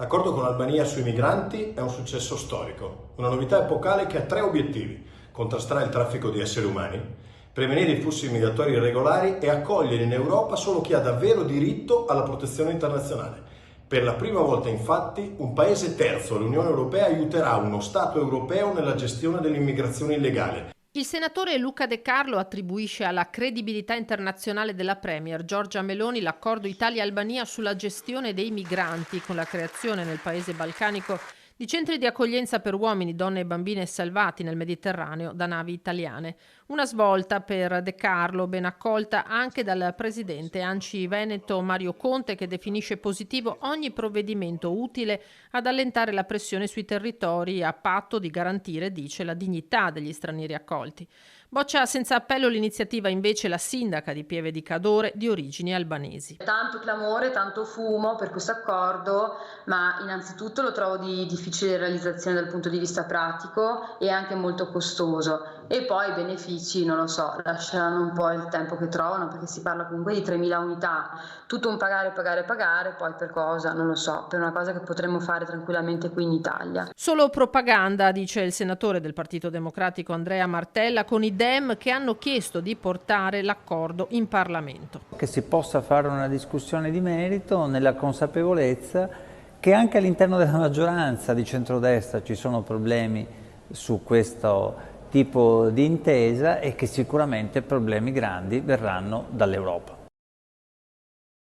L'accordo con l'Albania sui migranti è un successo storico, una novità epocale che ha tre obiettivi: contrastare il traffico di esseri umani, prevenire i flussi migratori irregolari e accogliere in Europa solo chi ha davvero diritto alla protezione internazionale. Per la prima volta, infatti, un paese terzo all'Unione Europea aiuterà uno Stato europeo nella gestione dell'immigrazione illegale. Il senatore Luca De Carlo attribuisce alla credibilità internazionale della Premier Giorgia Meloni l'accordo Italia-Albania sulla gestione dei migranti, con la creazione nel paese balcanico di centri di accoglienza per uomini, donne e bambine salvati nel Mediterraneo da navi italiane. Una svolta per De Carlo, ben accolta anche dal presidente ANCI Veneto Mario Conte, che definisce positivo ogni provvedimento utile ad allentare la pressione sui territori a patto di garantire, dice, la dignità degli stranieri accolti. Boccia senza appello l'iniziativa invece la sindaca di Pieve di Cadore, di origini albanesi. Tanto clamore, tanto fumo per questo accordo, ma innanzitutto lo trovo di difficile realizzazione dal punto di vista pratico e anche molto costoso. E poi i benefici, non lo so, lasceranno un po' il tempo che trovano, perché si parla comunque di 3.000 unità, tutto un pagare, poi per cosa, non lo so, per una cosa che potremmo fare tranquillamente qui in Italia. Solo propaganda, dice il senatore del Partito Democratico Andrea Martella, con i Dem che hanno chiesto di portare l'accordo in Parlamento. Che si possa fare una discussione di merito nella consapevolezza che anche all'interno della maggioranza di centrodestra ci sono problemi su questo tipo di intesa e che sicuramente problemi grandi verranno dall'Europa.